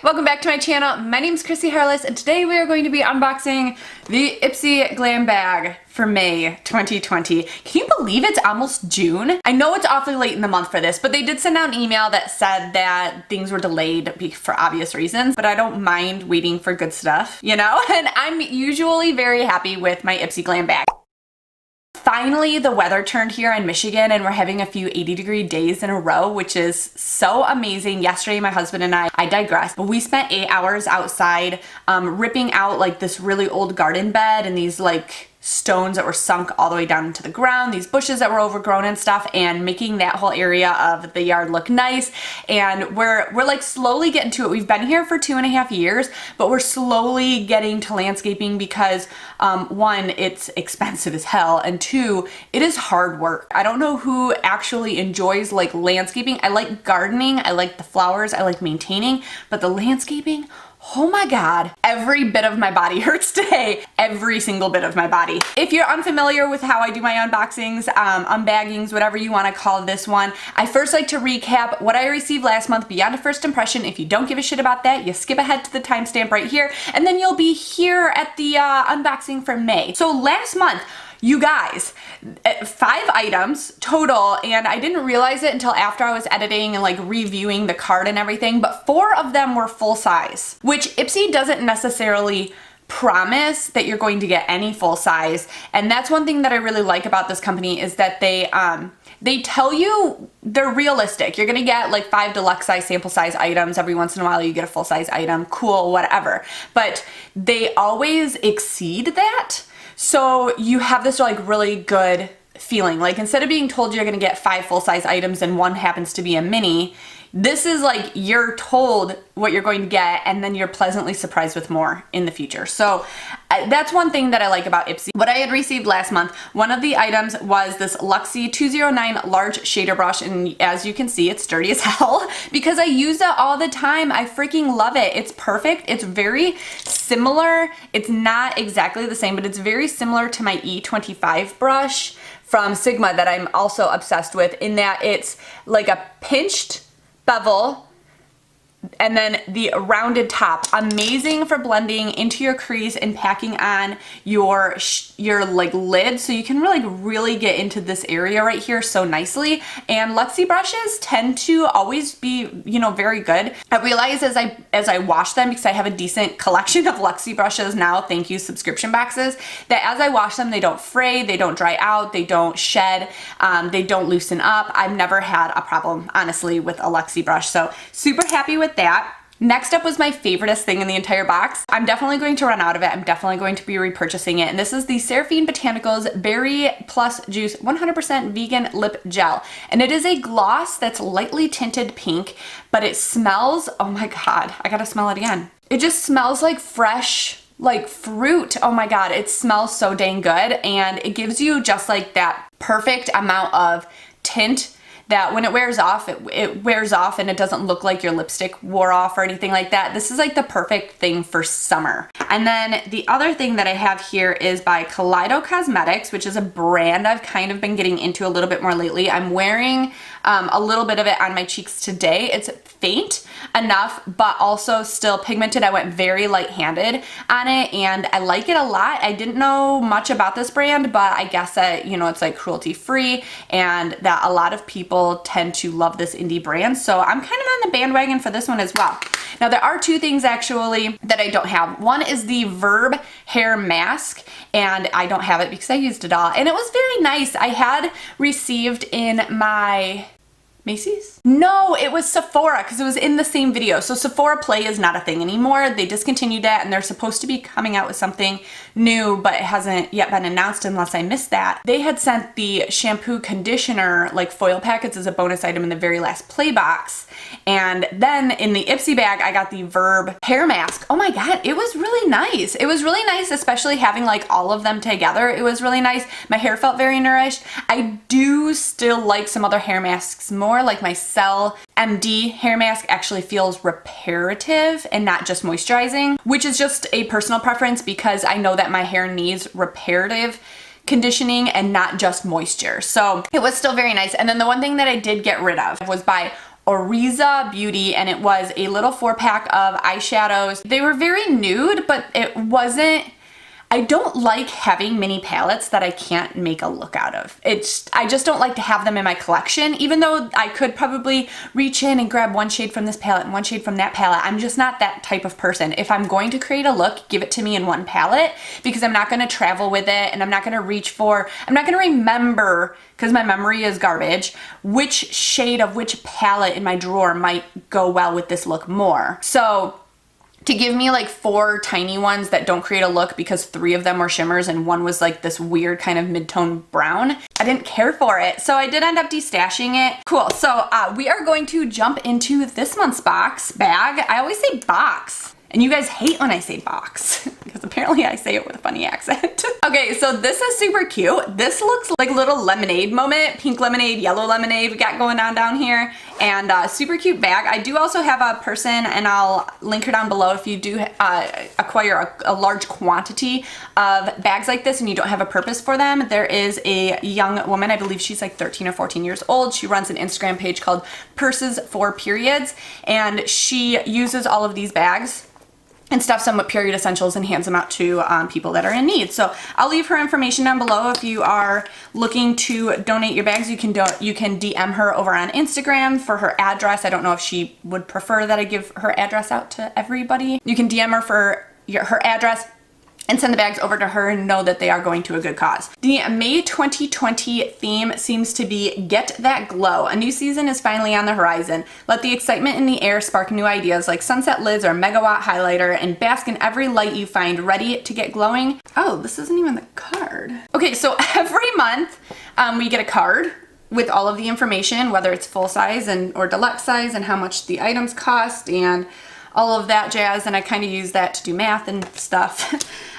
Welcome back to my channel. My name is Christina Harless and today we are going to be unboxing the IPSY Glam Bag for May 2020. Can you believe it's almost June? I know it's awfully late in the month for this, but they did send out an email that said that things were delayed for obvious reasons, but I don't mind waiting for good stuff, you know? And I'm usually very happy with my IPSY Glam Bag. Finally, the weather turned here in Michigan and we're having a few 80-degree days in a row, which is so amazing. Yesterday, my husband and I digress, but we spent 8 hours outside ripping out like this really old garden bed and these like stones that were sunk all the way down into the ground, these bushes that were overgrown and stuff, and making that whole area of the yard look nice. And we're like slowly getting to it. We've been here for 2.5 years, but we're slowly getting to landscaping because one, it's expensive as hell, and two, it is hard work. I don't know who actually enjoys like landscaping. I like gardening, I like the flowers, I like maintaining, but the landscaping, oh my God, every bit of my body hurts today. Every single bit of my body. If you're unfamiliar with how I do my unboxings, unbaggings, whatever you want to call this one, I first like to recap what I received last month beyond a first impression. If you don't give a shit about that, you skip ahead to the timestamp right here, and then you'll be here at the unboxing for May. So last month, you guys, 5 items total, and I didn't realize it until after I was editing and like reviewing the card and everything, but 4 of them were full size, which IPSY doesn't necessarily promise that you're going to get any full size. And that's one thing that I really like about this company is that they tell you they're realistic. You're gonna get like 5 deluxe size sample size items. Every once in a while you get a full size item, cool, whatever. But they always exceed that. So you have this like really good feeling. Like instead of being told you're gonna get 5 full-size items and one happens to be a mini, this is like you're told what you're going to get and then you're pleasantly surprised with more in the future. So that's one thing that I like about IPSY. What I had received last month, one of the items was this Luxie 209 large shader brush, and as you can see, it's dirty as hell because I use it all the time. I freaking love it. It's perfect. It's very similar. It's not exactly the same, but it's very similar to my E25 brush from Sigma that I'm also obsessed with, in that it's like a pinched bevel and then the rounded top. Amazing for blending into your crease and packing on your like lid, so you can really get into this area right here so nicely. And Luxie brushes tend to always be, you know, very good. I realize as I wash them, because I have a decent collection of Luxie brushes now, thank you subscription boxes, that as I wash them, they don't fray, they don't dry out, they don't shed, they don't loosen up. I've never had a problem, honestly, with a Luxie brush, so super happy with that. Next up was my favoriteest thing in the entire box. I'm definitely going to run out of it. I'm definitely going to be repurchasing it. And this is the Seraphine Botanicals Berry Plus Juice 100% Vegan Lip Gel. And it is a gloss that's lightly tinted pink, but it smells, oh my God, I gotta smell it again. It just smells like fresh, like fruit. Oh my God, it smells so dang good. And it gives you just like that perfect amount of tint that when it wears off, it wears off and it doesn't look like your lipstick wore off or anything like that. This is like the perfect thing for summer. And then the other thing that I have here is by Kaleido Cosmetics, which is a brand I've kind of been getting into a little bit more lately. I'm wearing a little bit of it on my cheeks today. It's faint enough, but also still pigmented. I went very light-handed on it and I like it a lot. I didn't know much about this brand, but I guess that, you know, it's like cruelty-free and that a lot of people tend to love this indie brand. So I'm kind of on the bandwagon for this one as well. Now there are 2 things actually that I don't have. One is the Verb hair mask, and I don't have it because I used it all. And it was very nice. I had received in my Macy's? No, it was Sephora because it was in the same video. So Sephora Play is not a thing anymore. They discontinued that and they're supposed to be coming out with something new, but it hasn't yet been announced unless I missed that. They had sent the shampoo conditioner like foil packets as a bonus item in the very last Play box. And then in the IPSY bag, I got the Verb hair mask. Oh my God, it was really nice. It was really nice, especially having like all of them together. It was really nice. My hair felt very nourished. I do still like some other hair masks more, like my Cell MD hair mask actually feels reparative and not just moisturizing, which is just a personal preference because I know that my hair needs reparative conditioning and not just moisture. So it was still very nice. And then the one thing that I did get rid of was by Oriza Beauty, and it was a little 4-pack of eyeshadows. They were very nude, but it wasn't, I don't like having mini palettes that I can't make a look out of. I just don't like to have them in my collection, even though I could probably reach in and grab one shade from this palette and one shade from that palette. I'm just not that type of person. If I'm going to create a look, give it to me in one palette, because I'm not gonna travel with it, and I'm not gonna I'm not gonna remember, because my memory is garbage, which shade of which palette in my drawer might go well with this look more. So to give me like 4 tiny ones that don't create a look because 3 of them were shimmers and one was like this weird kind of mid-tone brown, I didn't care for it. So I did end up destashing it. Cool, so we are going to jump into this month's bag. I always say box, and you guys hate when I say box because apparently I say it with a funny accent. Okay, so this is super cute. This looks like a little lemonade moment, pink lemonade, yellow lemonade we got going on down here, and super cute bag. I do also have a person, and I'll link her down below if you do acquire a large quantity of bags like this and you don't have a purpose for them. There is a young woman, I believe she's like 13 or 14 years old. She runs an Instagram page called Purses for Periods, and she uses all of these bags and stuffs them with period essentials and hands them out to people that are in need. So I'll leave her information down below. If you are looking to donate your bags, you can DM her over on Instagram for her address. I don't know if she would prefer that I give her address out to everybody. You can DM her for her address and send the bags over to her and know that they are going to a good cause. The May 2020 theme seems to be Get That Glow. A new season is finally on the horizon. Let the excitement in the air spark new ideas like sunset lids or megawatt highlighter, and bask in every light you find, ready to get glowing. Oh, this isn't even the card. Okay, so every month we get a card with all of the information, whether it's full size or deluxe size, and how much the items cost and all of that jazz, and I kind of use that to do math and stuff.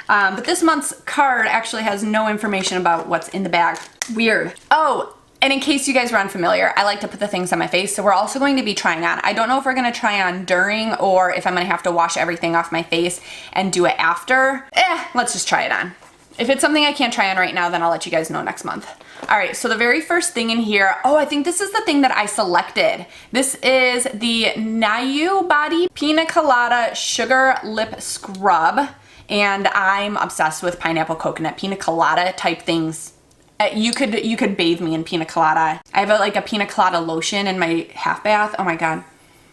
But this month's card actually has no information about what's in the bag. Weird. Oh, and in case you guys were unfamiliar, I like to put the things on my face, so we're also going to be trying on. I don't know if we're gonna try on during or if I'm gonna have to wash everything off my face and do it after. Let's just try it on. If it's something I can't try on right now, then I'll let you guys know next month. All right, so the very first thing in here, oh, I think this is the thing that I selected. This is the Nayu Body Pina Colada Sugar Lip Scrub, and I'm obsessed with pineapple coconut pina colada type things. You could bathe me in pina colada. I have like a pina colada lotion in my half bath. Oh my God.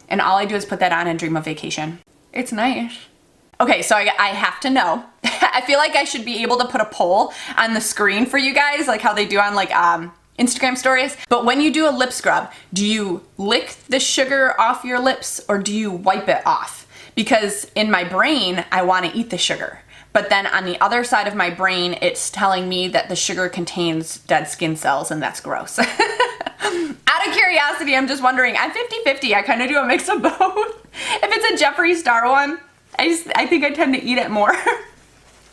And all I do is put that on and dream of vacation. It's nice. Okay, so I have to know. I feel like I should be able to put a poll on the screen for you guys, like how they do on like Instagram stories. But when you do a lip scrub, do you lick the sugar off your lips or do you wipe it off? Because in my brain, I want to eat the sugar. But then on the other side of my brain, it's telling me that the sugar contains dead skin cells, and that's gross. Out of curiosity, I'm just wondering, I'm 50-50. I kind of do a mix of both. If it's a Jeffree Star one, I think I tend to eat it more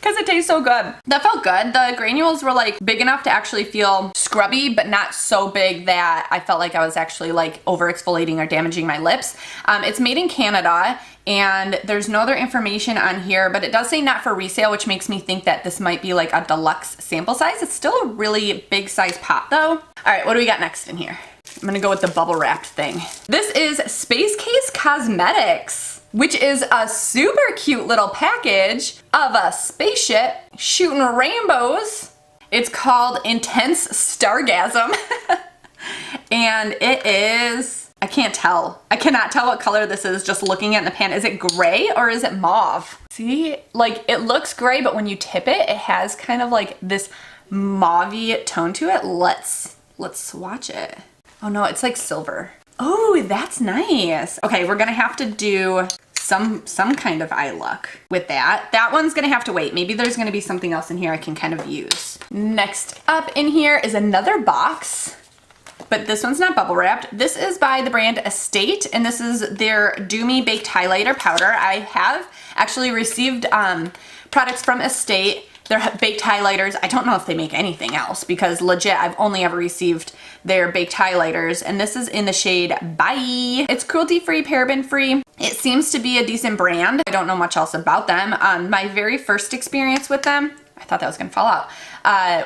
because it tastes so good. That felt good. The granules were like big enough to actually feel scrubby, but not so big that I felt like I was actually like over exfoliating or damaging my lips. It's made in Canada, and there's no other information on here, but it does say not for resale, which makes me think that this might be like a deluxe sample size. It's still a really big size pot though. All right, what do we got next in here? I'm gonna go with the bubble wrapped thing. This is Space Case Cosmetics, which is a super cute little package of a spaceship shooting rainbows. It's called Intense Stargasm. And it is, I can't tell. I cannot tell what color this is just looking at the pan. Is it gray or is it mauve? See, like it looks gray, but when you tip it, it has kind of like this mauve-y tone to it. Let's swatch it. Oh no, it's like silver. Oh, that's nice. Okay, we're gonna have to do some kind of eye look with that. That one's gonna have to wait. Maybe there's gonna be something else in here I can kind of use. Next up in here is another box, but this one's not bubble wrapped. This is by the brand Estate, and this is their Do Me Baked Highlighter Powder. I have actually received products from Estate. They're baked highlighters. I don't know if they make anything else because legit, I've only ever received their baked highlighters, and this is in the shade Bye. It's cruelty-free, paraben-free. It seems to be a decent brand. I don't know much else about them. My very first experience with them, I thought that was gonna fall out,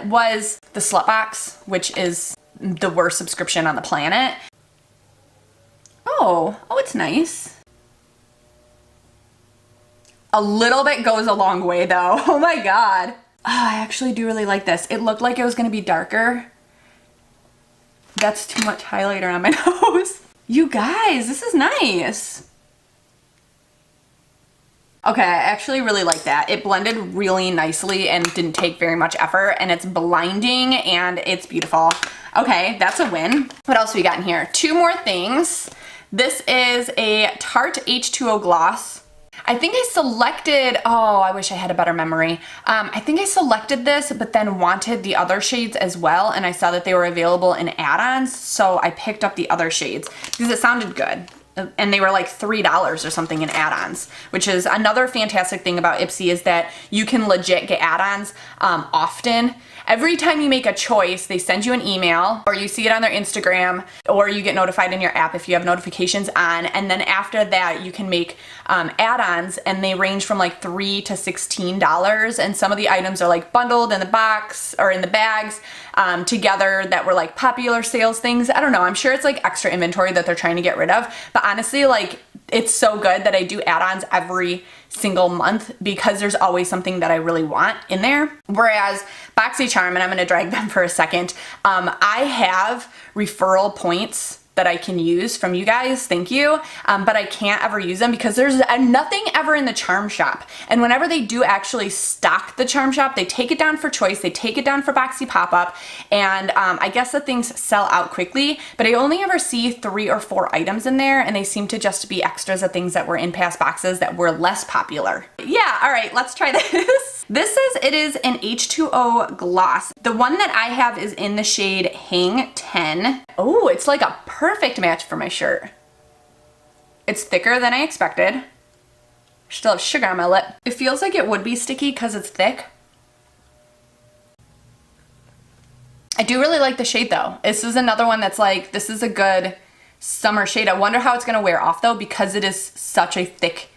was the Slut Box, which is the worst subscription on the planet. Oh, it's nice. A little bit goes a long way though. Oh my God. Oh, I actually do really like this. It looked like it was gonna be darker. That's too much highlighter on my nose. You guys, this is nice. Okay, I actually really like that. It blended really nicely and didn't take very much effort, and it's blinding and it's beautiful. Okay, that's a win. What else we got in here? Two more things. This is a Tarte H2O gloss. I think I selected, oh, I wish I had a better memory. I think I selected this, but then wanted the other shades as well, and I saw that they were available in add-ons, so I picked up the other shades because it sounded good. And they were like $3 or something in add-ons, which is another fantastic thing about IPSY is that you can legit get add-ons often. Every time you make a choice, they send you an email, or you see it on their Instagram, or you get notified in your app if you have notifications on, and then after that you can make add-ons, and they range from like $3 to $16, and some of the items are like bundled in the box or in the bags together that were like popular sales things. I don't know, I'm sure it's like extra inventory that they're trying to get rid of, but honestly, like, it's so good that I do add-ons every single month because there's always something that I really want in there. Whereas BoxyCharm, and I'm gonna drag them for a second, I have referral points that I can use from you guys, thank you, but I can't ever use them because there's nothing ever in the charm shop. And whenever they do actually stock the charm shop, they take it down for Choice, they take it down for Boxy Pop-Up, and I guess the things sell out quickly, but I only ever see 3 or 4 items in there, and they seem to just be extras of things that were in past boxes that were less popular. Yeah, all right, let's try this. This says it is an H2O gloss. The one that I have is in the shade Hang 10. Oh, it's like a perfect match for my shirt. It's thicker than I expected. Still have sugar on my lip. It feels like it would be sticky because it's thick. I do really like the shade though. This is another one that's like, this is a good summer shade. I wonder how it's gonna wear off though because it is such a thick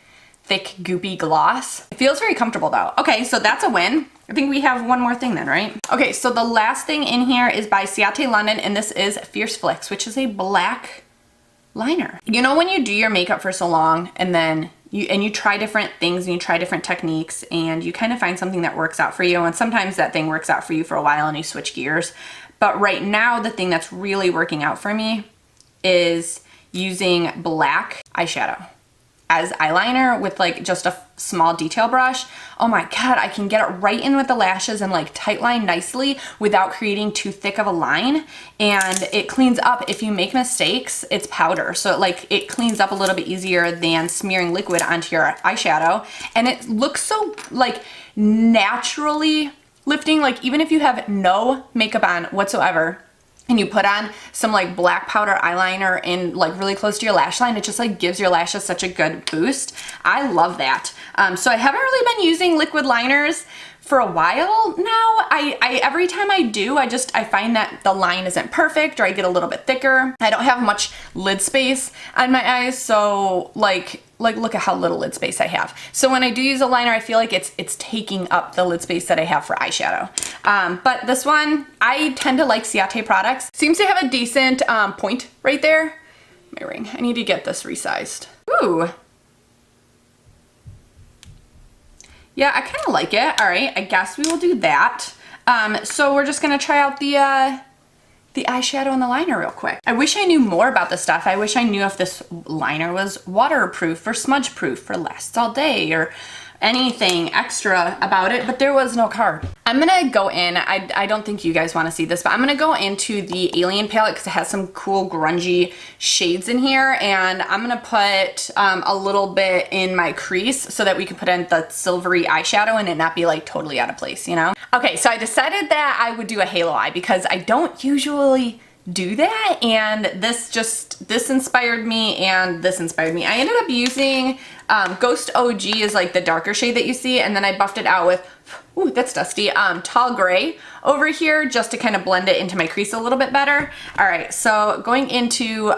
goopy gloss. It feels very comfortable though. Okay, so that's a win. I think we have one more thing then, right? Okay, so the last thing in here is by Ciate London, and this is Fierce Flicks, which is a black liner. You know when you do your makeup for so long and then you try different things and you try different techniques and you kind of find something that works out for you, and sometimes that thing works out for you for a while and you switch gears. But right now, the thing that's really working out for me is using black eyeshadow as eyeliner with like just a small detail brush. Oh my God, I can get it right in with the lashes and like tight line nicely without creating too thick of a line. And it cleans up. If you make mistakes, it's powder. So it cleans up a little bit easier than smearing liquid onto your eyeshadow. And it looks so like naturally lifting. Like even if you have no makeup on whatsoever, and you put on some like black powder eyeliner in like really close to your lash line, it just like gives your lashes such a good boost. I love that. So I haven't really been using liquid liners for a while now. I every time I do, I find that the line isn't perfect or I get a little bit thicker. I don't have much lid space on my eyes, so like look at how little lid space I have. So when I do use a liner, I feel like it's taking up the lid space that I have for eyeshadow. But this one, I tend to like Ciate products. Seems to have a decent point right there. My ring, I need to get this resized. Ooh. Yeah, I kind of like it. All right, I guess we will do that. So we're just gonna try out the eyeshadow and the liner real quick. I wish I knew more about this stuff. I wish I knew if this liner was waterproof or smudge proof or lasts all day or anything extra about it, but there was no card. I'm gonna go in, I don't think you guys wanna see this, but I'm gonna go into the Alien palette because it has some cool grungy shades in here, and I'm gonna put a little bit in my crease so that we can put in the silvery eyeshadow and it not be like totally out of place, you know? Okay, so I decided that I would do a halo eye because I don't usually do that, and this inspired me and this inspired me. I ended up using Ghost OG is like the darker shade that you see, and then I buffed it out with, ooh, that's dusty, Tall Gray over here just to kind of blend it into my crease a little bit better. All right, so going into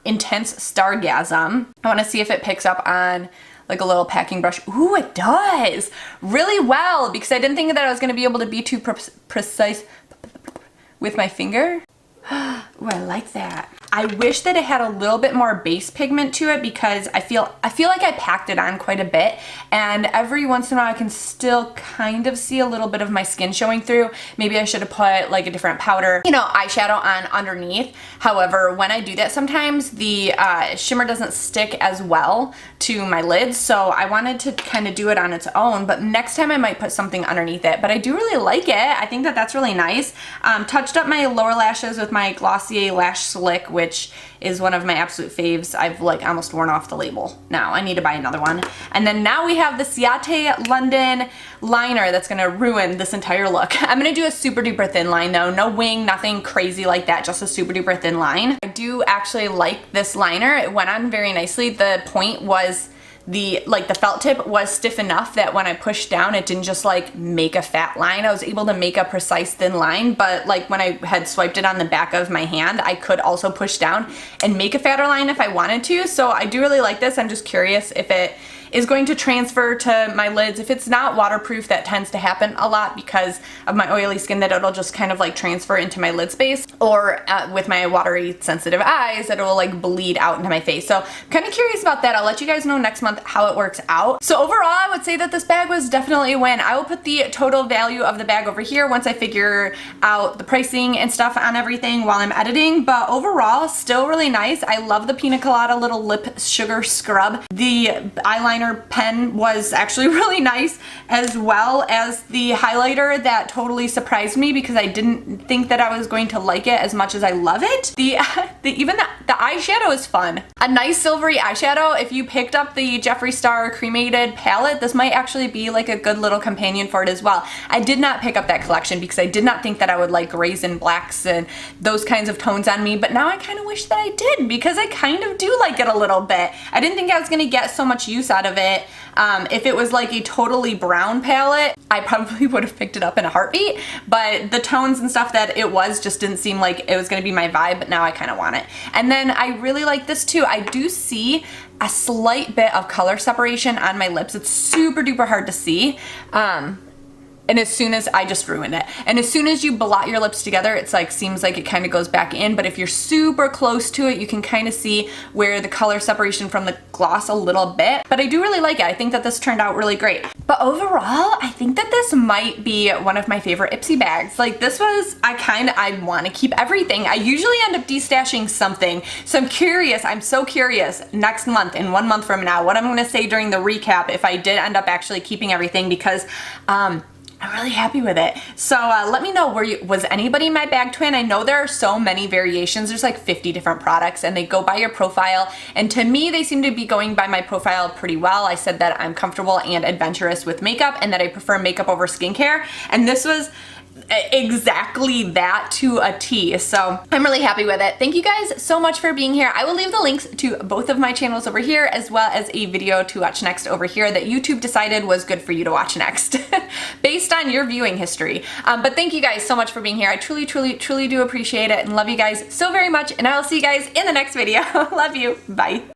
Intense Stargasm, I want to see if it picks up on like a little packing brush. Ooh, it does really well because I didn't think that I was going to be able to be too precise with my finger. Ooh, I like that. I wish that it had a little bit more base pigment to it because I feel like I packed it on quite a bit, and every once in a while I can still kind of see a little bit of my skin showing through. Maybe I should have put like a different powder, you know, eyeshadow on underneath. However, when I do that, sometimes the shimmer doesn't stick as well to my lids, so I wanted to kind of do it on its own, but next time I might put something underneath it. But I do really like it. I think that that's really nice. Touched up my lower lashes with my Glossier Lash Slick, which is one of my absolute faves. I've like almost worn off the label now. I need to buy another one. And then now we have the Ciate London liner that's gonna ruin this entire look. I'm gonna do a super duper thin line though. No wing, nothing crazy like that, just a super duper thin line. I do actually like this liner. It went on very nicely. The point was the felt tip was stiff enough that when I pushed down, it didn't just like make a fat line. I was able to make a precise thin line, but like when I had swiped it on the back of my hand, I could also push down and make a fatter line if I wanted to. So I do really like this. I'm just curious if it is going to transfer to my lids. If it's not waterproof, that tends to happen a lot because of my oily skin, that it'll just kind of like transfer into my lid space, or with my watery sensitive eyes, that it will like bleed out into my face. So I'm kind of curious about that. I'll let you guys know next month how it works out. So overall, I would say that this bag was definitely a win. I will put the total value of the bag over here once I figure out the pricing and stuff on everything while I'm editing, but overall, still really nice. I love the Pina Colada little lip sugar scrub. The eyeliner pen was actually really nice, as well as the highlighter that totally surprised me because I didn't think that I was going to like it as much as I love it. Even the eyeshadow is fun. A nice silvery eyeshadow. If you picked up the Jeffree Star cremated palette, this might actually be like a good little companion for it as well. I did not pick up that collection because I did not think that I would like grays and blacks and those kinds of tones on me, but now I kind of wish that I did because I kind of do like it a little bit. I didn't think I was going to get so much use out of it. If it was like a totally brown palette, I probably would have picked it up in a heartbeat, but the tones and stuff that it was just didn't seem like it was going to be my vibe, but now I kind of want it. And then I really like this too. I do see a slight bit of color separation on my lips. It's super duper hard to see. And as soon as I just ruined it. And as soon as you blot your lips together, it's like, seems like it kind of goes back in, but if you're super close to it, you can kind of see where the color separation from the gloss a little bit. But I do really like it. I think that this turned out really great. But overall, I think that this might be one of my favorite IPSY bags. Like this was, I want to keep everything. I usually end up destashing something. So I'm so curious next month, in 1 month from now, what I'm going to say during the recap if I did end up actually keeping everything, because I'm really happy with it. So let me know, was anybody my bag twin? I know there are so many variations. There's like 50 different products and they go by your profile. And to me, they seem to be going by my profile pretty well. I said that I'm comfortable and adventurous with makeup and that I prefer makeup over skincare. And this was exactly that to a T. So I'm really happy with it. Thank you guys so much for being here. I will leave the links to both of my channels over here, as well as a video to watch next over here that YouTube decided was good for you to watch next based on your viewing history. But thank you guys so much for being here. I truly, truly, truly do appreciate it and love you guys so very much. And I will see you guys in the next video. Love you. Bye.